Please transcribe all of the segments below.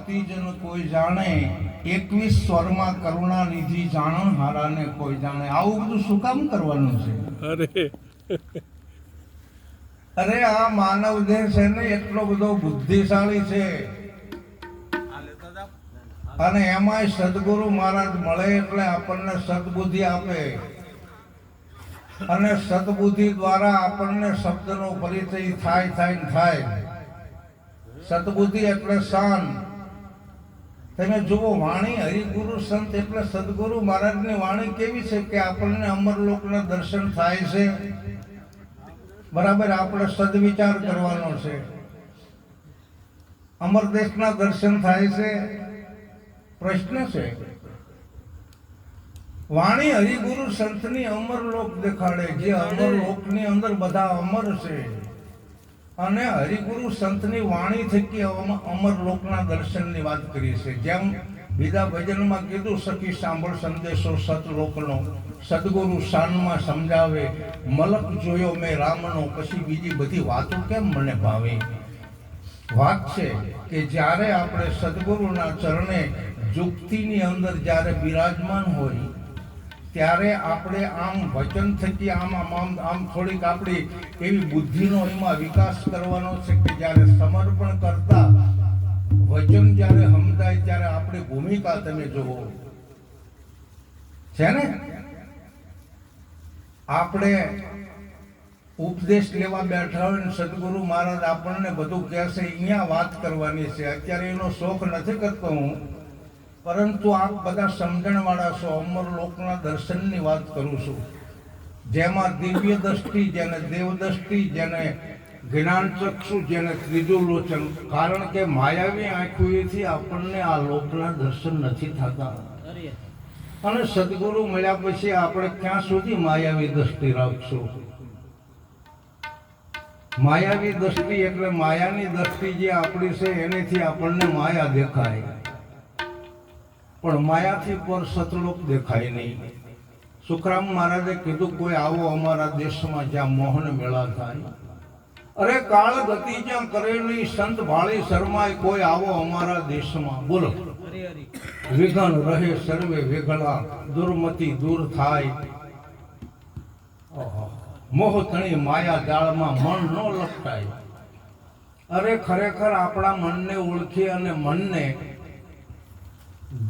ગતિ જન કોઈ જાણે, 21 સ્વરમાં કરુણાનિધિ જાણન હારાને કોઈ જાણે. આવું બધું શું કામ કરવાનું છે? અરે આ માનવ દેહ છે ને એટલો બધો બુદ્ધિશાળી છે, અને એમાંય સદગુરુ મહારાજ મળે એટલે આપણને સદબુદ્ધિ આપે, અને સદબુદ્ધિ દ્વારા આપણને શબ્દનો પરિચય થાય. સદબુદ્ધિ એટલે શાંત. તમે જુઓ, વાણી હરિગુરુ સંત એટલે સદગુરુ મહારાજની વાણી કેવી છે કે આપણને અમરલોકના દર્શન થાય છે. બરાબર, આપણે સદવિચાર કરવાનો છે. અમરદેશના દર્શન થાય છે. પ્રશ્ન છે, વાણી હરિગુરુ સંતની અમરલોક દેખાડે, જે અમરલોકની અંદર બધા અમર છે, અને હરિગુરુ સંતની વાણી થકી અમરલોકના દર્શનની વાત કરી છે. જેમ બીજા ભજનમાં કીધું, સખી સાંભળ સંદેશો સતલોકનો, સદગુરુ શાનમાં સમજાવે, મલક જોયો મેં રામનો, પછી બીજી બધી વાતો કેમ મને ભાવે. વાત છે કે જ્યારે આપણે સદગુરુના ચરણે યુક્તિની અંદર જ્યારે બિરાજમાન હોય, ત્યારે આપણે આમ વચન થકી આમ થોડીક આપણી એવી બુદ્ધિનો એમાં વિકાસ કરવાનો છે કે જ્યારે સમર્પણ કરતા વચન જ્યારે સમજાય ત્યારે આપણી ભૂમિકા તમે જુઓ છે ને. આપણે ઉપદેશ લેવા બેઠા હોય ને સદગુરુ મહારાજ આપણને બધું કહેશે, અહીંયા વાત કરવાની છે. અત્યારે એનો શોખ નથી કરતો હું, પરંતુ આપ બધા સમજણવાળા છો. અમરલોકના દર્શનની વાત કરું છું, જેમાં દિવ્ય દ્રષ્ટિ, જેને દેવ દ્રષ્ટિ, જેને જ્ઞાન ચક્ષુ, જેને ત્રીજું લોચન. કારણ કે માયાવી આંખોથી આપણને આ લોકના દર્શન નથી થતા, અને સદગુરુ મળ્યા પછી આપણે ક્યાં સુધી માયાવી દ્રષ્ટિ રાખશું? માયાવી દ્રષ્ટિ એટલે માયાની દ્રષ્ટિ જે આપણી છે એનેથી આપણને માયા દેખાય, પણ માયાથી પર સતલોક દેખાય નહીં. સુખરામ મહારાજે કીધું, કોઈ આવો અમારા દેશમાં જ્યાં મોહન મેળા થાય. અરે કાળ ગતિ જ્યાં કરેલી સંત ભાળી શર્માય, કોઈ આવો અમારા દેશમાં. બોલો, વિઘન રહે સર્વે વેઘળા, દુર્મતિ દૂર થાય. મોહ તણી માયા જાળમાં મન ન લપટાય. અરે ખરેખર આપણા મનને ઓળખી અને મનને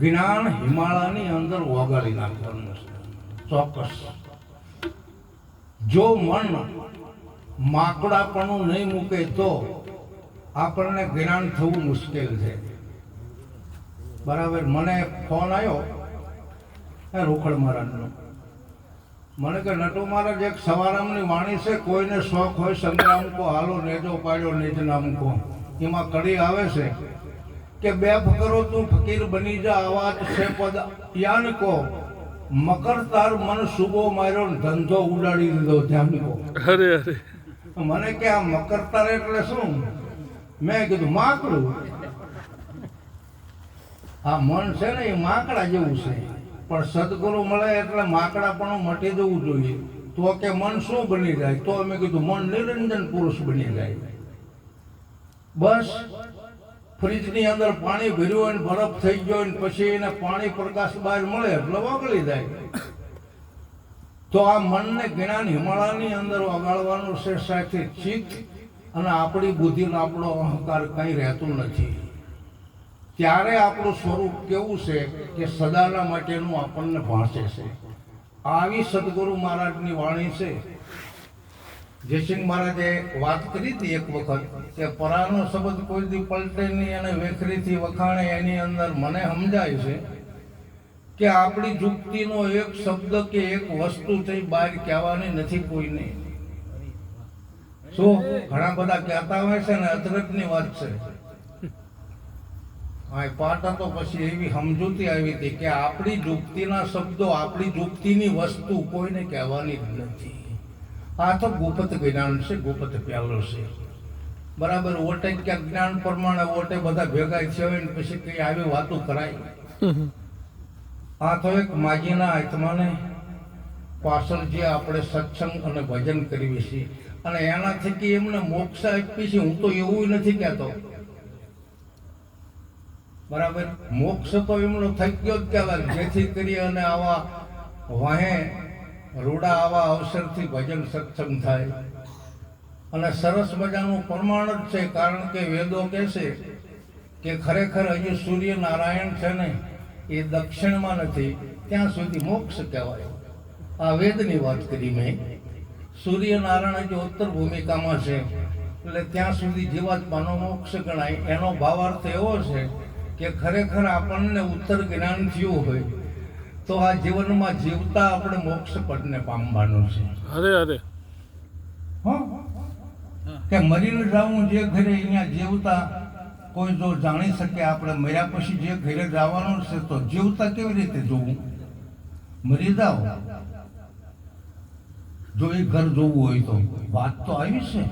જ્ઞાન હિમાલયની અંદર ઓગાળી નાખવાનું છે. ચોક્કસ. જો મન માકડાપણું નહીં મૂકે તો આપણને જ્ઞાન થવું મુશ્કેલ છે. બરાબર. મને ફોન આવ્યો રોકડ મહારાજનો. મને કે નટુ મહારાજ એક સવારામની વાણી છે, કોઈને શોખ હોય સંગ્રામ કો હાલો નેજો પાડ્યો નિજ નામ કો. એમાં કડી આવે છે કે બે ફકરો તું ફકીર બની જા, આવાજ છે પદ યાન કો, મકર તાર મન સુબો માર્યો ધંધો ઉડાડી દીધો ધ્યાન કો. અરે અરે, મને કે આ મકર તાર એટલે શું? મેં કીધું માકડું. આ મન છે ને એ માકડા જેવું છે, પણ સદગુરુ મળે એટલે માકડાપણું મટી જવું જોઈએ. તો કે મન શું બની જાય? તો મેં કીધું મન નિરંજન પુરુષ બની જાય. બસ ફ્રીજની અંદર પાણી ભર્યું હોય ને બરફ થઈ ગયો ને પછી એને પાણી પ્રકાશ બહાર મળે એટલે ઓગળી જાય. તો આ મનને જ્ઞાન હિમાલયની અંદર ઓગાળવાનું છે. સાથે ચિત્ત અને આપણી બુદ્ધિનો આપણો અહંકાર કંઈ રહેતું નથી. ત્યારે આપણું સ્વરૂપ કેવું છે કે સદાના માટેનું આપણને ભાષે છે. આવી સદગુરુ મહારાજની વાણી છે. જયસિંહ મહારાજે વાત કરી હતી એક વખત કે પરાનો શબ્દ કોઈ દી પલટે નહીં અને વેખરીથી વખાણે. એની અંદર મને સમજાય છે કે આપણી યુક્તિનો એક શબ્દ કે એક વસ્તુ થઈ બહાર કહેવાની નથી કોઈને. શું ઘણા બધા કહેતા હોય છે ને, અતરકની વાત છે. હા, પાટા તો પછી એવી સમજૂતી આવી હતી કે આપણી યુક્તિના શબ્દો, આપણી યુક્તિની વસ્તુ કોઈને કહેવાની નથી. આ તો ગુપ્ત જ્ઞાન છે, ગુપ્ત પ્યાલો છે. બરાબર. ઓટે ક્યાંક જ્ઞાન પ્રમાણે ઓટે બધા ભેગા થયા હોય ને પછી કઈ આવી વાતો કરાય. આ તો એક માજીના આત્માને પાછળ જે આપણે સત્સંગ અને ભજન કરીએ છીએ અને એના થકી એમને મોક્ષ આપી છે. હું તો એવું નથી કહેતો. બરાબર. મોક્ષ તો એમનો થઈ ગયો જ કહેવાય, જેથી કરી અને આવા વાહે રૂડા આવા અવસરથી ભજન સત્સંગ થાય અને સરસ મજાનું પ્રમાણ જ છે. કારણ કે વેદો કહે છે કે ખરેખર હજુ સૂર્યનારાયણ છે ને એ દક્ષિણમાં નથી, ત્યાં સુધી મોક્ષ કહેવાય. આ વેદની વાત કરી મેં. સૂર્યનારાયણ હજુ ઉત્તર ભૂમિકામાં છે એટલે ત્યાં સુધી જીવાત્માનો મોક્ષ ગણાય. એનો ભાવાર્થ એવો છે કે ખરેખર આપણને ઉત્તર જ્ઞાન થયું હોય તો આ જીવનમાં જીવતા આપણે મોક્ષ પદને પામવાનું છે. અરે અરે કે મરીને જવું જે ઘરે અહીંયા જીવતા કોઈ જો જાણી શકે આપણે મર્યા પછી જે ઘરે જવાનું છે તો જીવતા કેવી રીતે જોવું? મરી જાઓ જો એ ઘર જોવું હોય તો વાત તો આવી છે.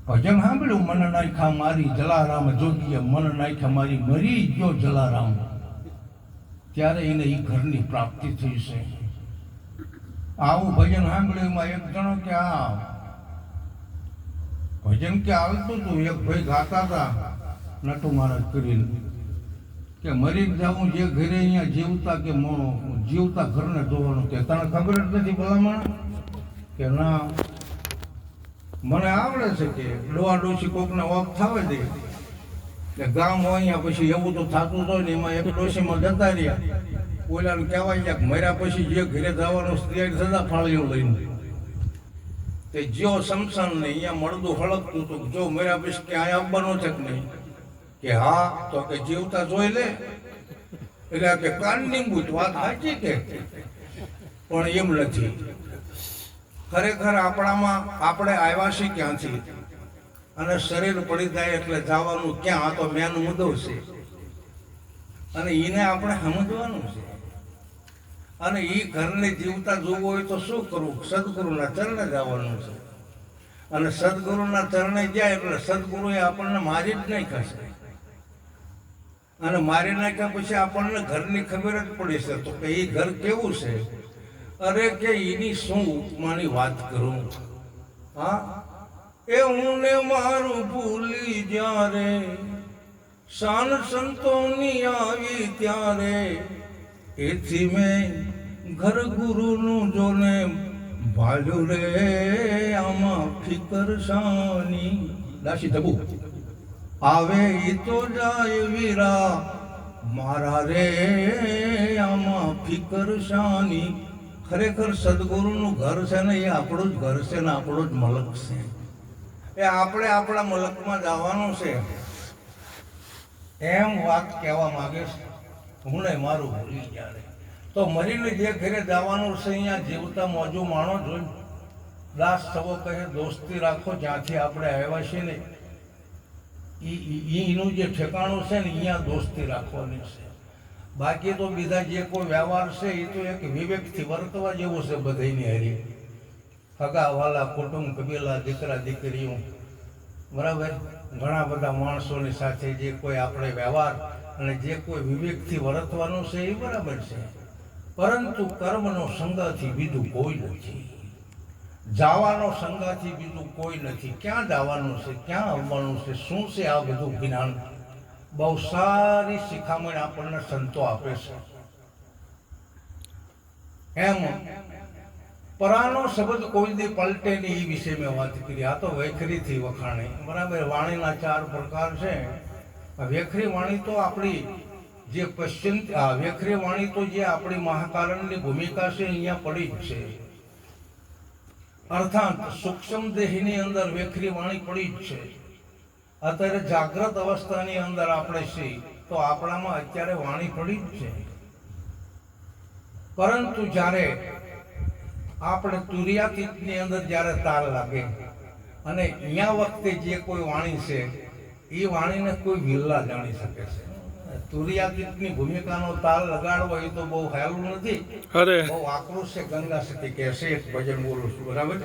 ભજન સાંભળ્યું, મન નાખ્યા મારી જલારામ જોગીએ, મન નાખ્યા મારી મરી ગયો જલારામ, ત્યારે એને એ ઘરની પ્રાપ્તિ થઈ છે. આવું ભજન સાંભળ્યું. એમાં એક જણો કે આ ભજન કે આવતું હતું, એક ભાઈ ગાતા હતા નટુ મહારાજ કરીને કે મરી જવું જે ઘરે અહીંયા જીવતા કે જીવતા ઘરને જોવાનું. કે તને ખબર જ નથી ભલામણ કે ના મને આવડે છે કે ડોવા ડોસી કોકને ઓફ થવા દે કે ગામ હોય અહીંયા પછી એવું તો થતું હોય ને એમાં એક ડોસીમાં જતા રહ્યા. ઓલાને કહેવાય જાય મર્યા પછી જે ઘરે જવાનું સ્ત્રી સદા ફાળીઓ લઈને તે જ્યો શમશાન ને અહીંયા મળદું હળકતું હતું. જો મર્યા પછી ક્યાંય આવવાનું છે કે નહીં? કે હા. તો કે જીવતા જોઈ લે. એટલે કે કાનની બૂટ વાત સાચી કે પણ એમ નથી. ખરેખર આપણામાં આપણે આવ્યા છીએ ક્યાંથી અને શરીર પડી જાય એટલે જવાનું ક્યાં? આ તો મેન મુદ્દો છે અને એને આપણે સમજવાનું છે. અને એ ઘરને જીવતા જોવું હોય તો શું કરવું? સદગુરુના ચરણે જવાનું છે. અને સદગુરુના ચરણે જાય એટલે સદગુરુએ આપણને મારી જ નહીં ખસે અને મારી નાખ્યા પછી આપણને ઘરની ખબર જ પડી છે તો કે એ ઘર કેવું છે. અરે કે એની શું ઉપમાની વાત કરું. હા, એ હું ને મારું ભૂલી જ્યારે શાન સંતોની આવી ત્યારે, એથી મેં ઘર ગુરુનું જોને ભાલ્યું રે આમાં ફિકર શાની. દાસી ધબુ આવે ઈ તો જાય વીરા મારા રે આમાં ફિકર શાની. ખરેખર સદગુરુનું ઘર છે ને એ આપણું જ ઘર છે ને આપણો જ મલક છે. એ આપણે આપણા મલકમાં જવાનું છે એમ વાત કહેવા માંગે છે. હું ને મારું ભૂલી જ્યારે તો મરીને જે ઘરે જવાનું છે અહીંયા જીવતા મોજું માણો જોઈ. દાસ સવો કહે દોસ્તી રાખો જ્યાંથી આપણે આવ્યા છીએ ને એનું જે ઠેકાણું છે ને અહીંયા દોસ્તી રાખવાની છે. બાકી તો બીજા જે કોઈ વ્યવહાર છે એ તો એક વિવેકથી વર્તવા જેવું છે. બધાની હારી હગા વાલા કુટુંબ કબીલા દીકરા દીકરીઓ બરાબર ઘણા બધા માણસોની સાથે જે કોઈ આપણે વ્યવહાર અને જે કોઈ વિવેકથી વર્તવાનું છે એ બરાબર છે. પરંતુ કર્મનો સંગથી બીજું કોઈ નથી. જવાનો સંગથી બીજું કોઈ નથી. ક્યાં જવાનું છે, ક્યાં આવવાનું છે, શું છે આ બધું જ્ઞાન બહુ સારી શિખામણ આપણને સંતો આપે છે. એમ પરાનો શબ્દ કોઈ દી પલટે નહીં એ વિશે મેં વાત કરી. આ તો વેખરીથી વખાણે બરાબર. વાણીના 4 પ્રકાર છે. વેખરી વાણી તો આપણી જે પશ્ચિમ વેખરી વાણી તો જે આપણી મહાકારણની ભૂમિકા છે અહીંયા પડી જ છે. અર્થાત સૂક્ષ્મ દેહની અંદર વેખરી વાણી પડી જ છે. અત્યારે જાગ્રત અવસ્થાની અંદર આપણે છીએ તો આપણામાં અત્યારે વાણી પડી જ છે. પરંતુ જ્યારે આપણે તુર્યાતીતની અંદર જ્યારે તાર લાગે અને અહીંયા વખતે જે કોઈ વાણી છે એ વાણીને કોઈ વિરલા જાણી શકે છે. તુર્યાતીતની ભૂમિકાનો તાલ લગાડવો એ તો બહુ સહેલું નથી. બહુ આકૃત છે. ગંગા સતી કહેશે એક ભજન બોલું છું બરાબર.